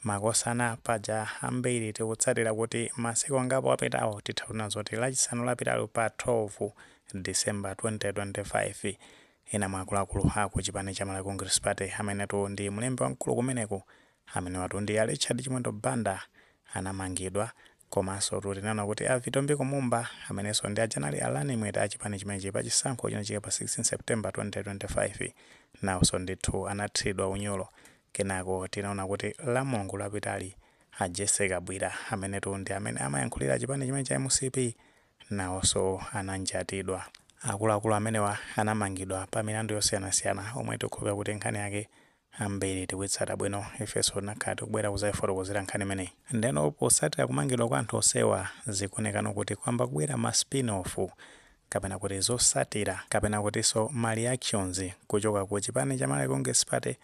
makosana paja ambiri tikutsatira kuti masiku angapo apitawo tithauna zoti lachisanu lapitalo pa 12 December 2025 ena mwa akuluakulu aku chipani cha Malawi Congress Party amenetu ndi mlembi wamkulu kumeneko amene watu ndi Richard Chimwendo Banda anamangidwa komanso tinaona kuti Vitombi Kumumba amenenso ndi ajanali Alani Mweta achipani chimenechi pa chisankho chinachitika pa 16 September 2025 nawonso ndithu anathidwa unyolo. Kenako tinaona kuti la Mulungu lapitali Jesse Kabwira amenetu ndi amene amayankhulira chipani chimene cha MCP nawonso ananjatidwa. Akuluakulu amenewa anamangidwa pa milandu yosiyanasiyana omwe tikukhulupirira kuti nkhani yake ambiri tikuitsata bwino ifenso nakhala tikubwera kuzayifotokozera nkhani imeneyi. Ndeno posatira kumangidwa kwa anthu osewa zikuonekano kuti kwamba kubwera ma spin-off kapena kuti zosatira kapena kutinso ma reactions kuchoka ku chipani cha Malawi Congress Party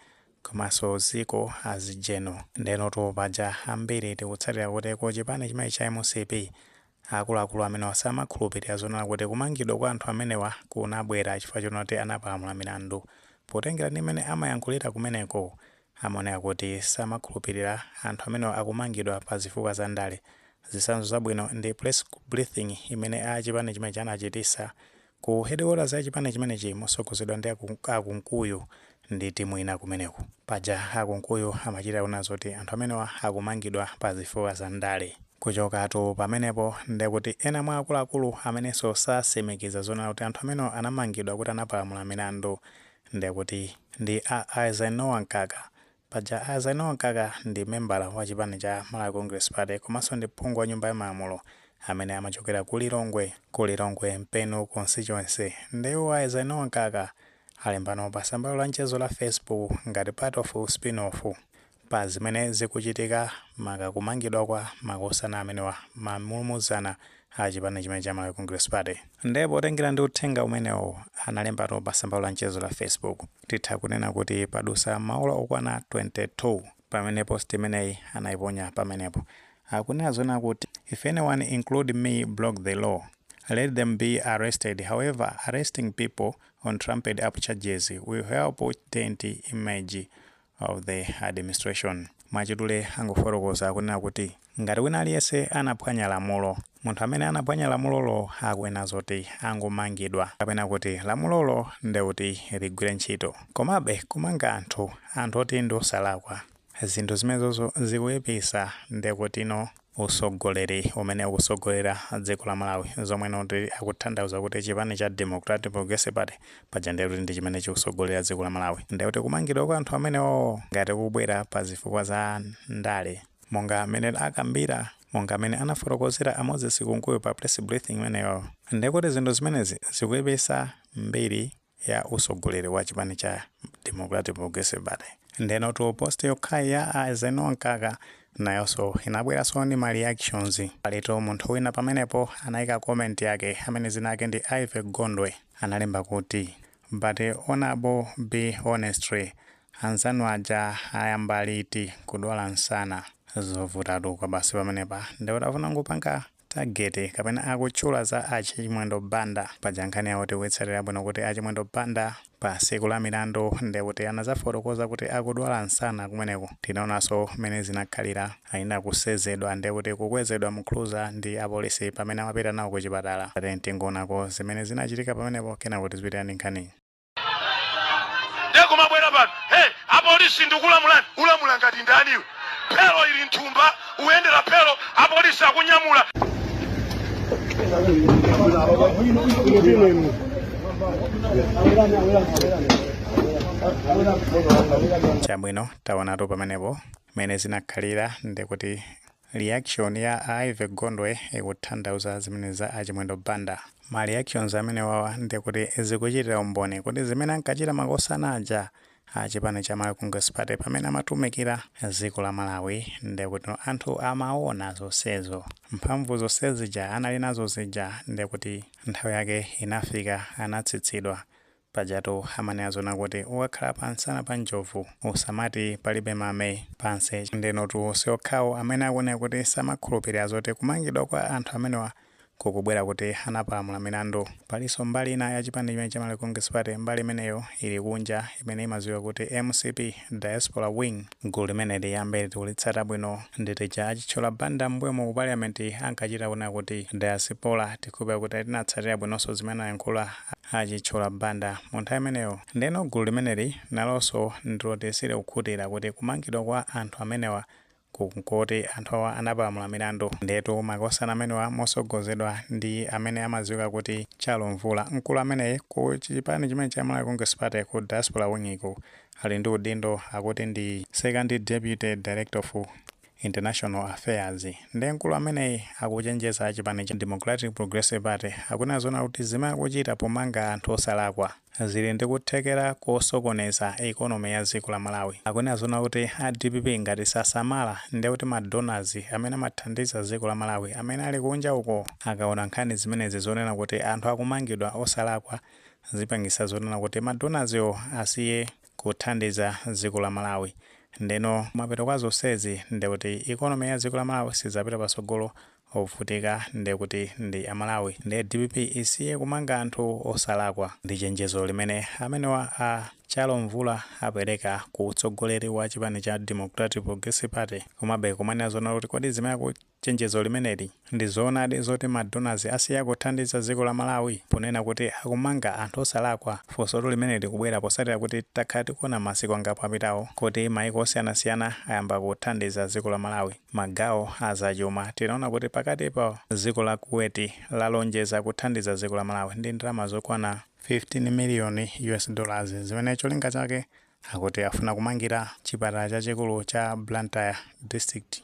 komanso ziko azijeno. Ndeno paja ambiri tikutsatira kuti ku chipani chimene cha MCP akuluakulu amene wasamakhulupirira zonena kuti kumangidwa kwa anthu amenewa kunabwera chifukwa choti anapalamula milandu. Potengera ndi imene amayankhulira kumeneko amaoneka kuti samakhulupirira anthu amenewa akumangidwa pa zifukwa za ndale. Zitsanzo zabwino ndi press briefing imene achipani chimenechi anachitisa ku headquarters za chipani chimenechi motsogozedwa ndi akunkuyu ndi timu ina kumeneko. Paja akunkuyu amachita kuona zoti anthu amenewa akumangidwa pa zifukwa za ndale. Kuchokatu pamenepo ndekuti ena mwa akuluakulu amenenso sasimikiza zonena kuti anthu amenewa anamangidwa kuti anapalamula milandu ndekuti ndi Isaac Noah Nkaka. Paja Isaac Noah Nkaka ndi membala wa chipani cha Malawi Congress Party komanso ndi phungu wa nyumba ya malamulo amene amachokera ku Lilongwe Mpeno constituency. Ndiwo Isaac Noah Nkaka alembano pa tsamba la mchezo la Facebook ngati part of spin-off pa zimene zikuchitika kumangidwa kwa makosana amenewa mamulumuzana achipani chimene cha Malawi Congress Party. Ndipo tengera ndi uthenga umenewo analembatu pa tsamba la mchezo la Facebook. Titha kunena kuti padusa maola okwana 22 pamene post imeneyi anayiponya pamenepo. Akunena zonena kuti if anyone include me block the law, let them be arrested. However, arresting people on trumped up charges will help taint image of the administration. Mwachidule angofotokoza kunena kuti ngati wina aliyense anaphwanya lamulo, munthu amene anaphwanya lamulolo akunena zoti angomangidwa kapena kuti lamulolo ndekuti ligwire ntchito. Komabe kumanga anthu oti ndi osalakwa zinthu zimenezo zikuyipisa ndekutino usogoleri umene ukusogolera dziko la Malawi zomwe noti akutanthauza kuti chipani cha Democratic Progressive Party paja ndekuti ndi chimene chikusogolera dziko la Malawi. Ndekuti kumangidwa kwa anthu amenewo ngati kubwera pa zifukwa za ndale monga amene akambira monga amene anafotokozera a Moses Kunkuyu pa press briefing imeneyo. Ndekuti zinthu zimenezi zikuyipisa mbiri ya usogoleri wa chipani cha Democratic Progressive Party. Ndeno post yokhayi ya Isaac Noah Nkaka nayonso inabweranso ndi ma reactions. Paleto munthu wina pamenepo anayika comment yake amene zina ake ndi Ive Gondwe analemba kuti but honorable be honestly anzanu aja ayamba liti kudwala nsana zovutatu kwa basi pamenepa ndekuti afuna kupanga target kapena akutchula za Chimwendo Banda paja nkhani yawo tikuitsatira bwino kuti Chimwendo Banda pa tsiku la milandu ndekuti anazafotokoza kuti akudwala nsana kumeneko. Tinaonanso mmene zinakhalira ayina kusezedwa ndekuti kukwezedwa mukhuza ndi apolisi pamene amapita nawo ku chipatala. Tingonako zimene zinachitika pamenepo kena kuti zipitira ndi nkhani. Ndeko mabwera pano apolisi ndikulamulani ulamula ngati ndaniwe phelo ili nthumba uyendera phelo apolisi akunyamula. Chabwino taonatu pamenepo mmene zinakhalira ndekuti reaction ya Ive Gondwe ikutanthauza zimene za Chimwendo Banda. Ma reactions amene wawa ndekuti zikuchitira umboni kuti zimene ankachita makosana aja achipani cha Malawi Congress Party pamene amatumikira dziko la Malawi ndekuti anthu amaona zonsezo mphamvu zonsezija anali nazo zija ndekuti nthawi yake inafika anatsitsidwa. Pajatu amanena zona kuti ukakhala pansana pa njovu usamati palibe mame pansi. Ndenotu siokhawo amene akuoneka kuti samakhulupirira zoti kumangidwa kwa anthu amenewa kukubwera kuti anapalamula milandu. Palinso mbali ina ya chipani chimene cha Malawi Congress Party, mbali imeneyo ili kunja imene imadziwika kuti MCP Diaspora Wing. Gulu limene liyambe tikulitsata bwino nditija achitchula banda mbuyo mu parliament ankachita kuna kuti diaspora tikhupa kuti tinatsatira bwinonso zimene ayankhula achitchula banda mu nthawi imeneyo. Ndeno gulu limeneli nalonso ndilotisire kukhutira kuti kumangidwa kwa anthu amenewa kuti anthu awa anapalamula milandu. Ndetu makosana amenewa mosogozedwa ndi amene amadziwika kuti Chalo Mvula, mkulu ameneyi ku chipani chimene cha Malawi Congress Party ku Diaspora Wing ali ndi udindo akuti ndi second deputy director of International Affairs. Ndi mkulu ameneyi akuchenjeza chipani cha Democratic Progressive Party akuna zona kuti zimene akuchita pomanga anthu osalakwa zili ndi kuthekera kosokoneza ekonomi ya dziko la Malawi. Akuna zona kuti a DPP ngati sasamala ndi kuti ma donors amene amathandiza dziko la Malawi amene ali kunja uko akaona nkhani zimenezi zonena kuti anthu akumangidwa osalakwa zipangisa zonena kuti ma donors asiye kuthandiza dziko la Malawi. Ndeno mapeto kwa zonsezi ndi kuti ekonomi ya dziko la Malawi sizapita pasogolo ovutika ndi kuti ndi amalawi ndi DPP isiye kumanga anthu osalakwa. Ndi chenjezo limene amenewa a Chalo Mvula apereka ku utsogoleri wa chipani cha Democratic Progressive Party. Komabe kumanena zona kuti kodi zimene kuchenjezo limeneli ndi zoonadi zoti ma donors asiya kuthandiza dziko la Malawi ponena kuti akumanga anthu osalakwa. Funso limeneli kubwera posatira kuti takhala tikuona masiku angapo apitawo kuti maiko osiyanasiyana ayamba kuthandiza dziko la Malawi. Magawo azachuma tinaona kuti pakati pa dziko la Kuwait lalonjeza kuthandiza dziko la Malawi ndi ndalama zokwana 15 million US dollars zimene cholinga chake akuti afuna kumangira chipatala chachikulu cha Blantyre District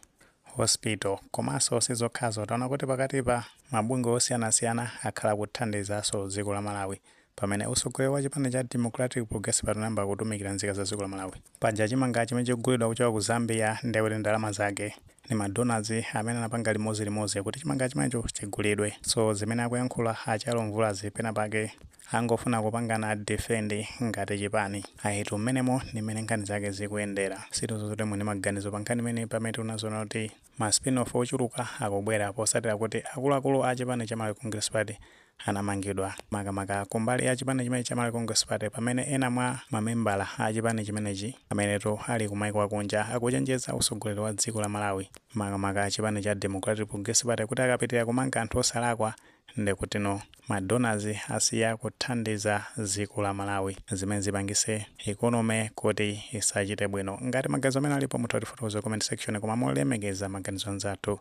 Hospital. Komanso sizokhazo taona kuti pakati pa mabungwe osiyanasiyana akhala kuthandizanso dziko la Malawi pamene utsogoleri wa chipani cha Democratic Progressive Party namba kutumikira nzika za dziko la Malawi. Paja chimanga chimene chikugulidwa kuchoka ku Zambia ndi kuti ndalama zake ni ma donors amene anapanga limodzi kuti chimanga chimenecho chigulidwe. So zimene akuyankhula a Chalo Mvula zipena pake angofuna kupangana defend ngati chipani ayitu mmenemo ni mmene nkhani zake zikuyendera. Sitozo zoti mwini maganizo pa nkhani imene pamene tunazona kuti ma spin-off ochuluka akubwera posatira kuti akuluakulu a chipani cha Malawi Congress Party anamangidwa makamaka kumbali ya chipani chimene cha Malawi Congress Party pamene ena mwa mamembala a chipani chimenechi ameneto ali kumaiko akunja akuchenjeza utsogoleri wa dziko la Malawi makamaka chipani cha Democratic Progressive Party kuti akapitira kumanga anthu osalakwa ndi kuti no ma donors asiya kuthandiza dziko la Malawi zimene zipangise ekonomi kuti isachite bwino. Ngati maganizo amene alipo mutha kutifotokoza comment section koma molemekeza maganizo anzathu.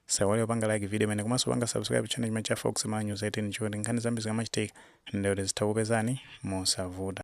Sawale upanga like video imene komanso upanga subscribe channel chimene cha Fox Malawi News 18 choti nkhani zambiri zikamachitika ndi kuti zitha kupezani mosavuta.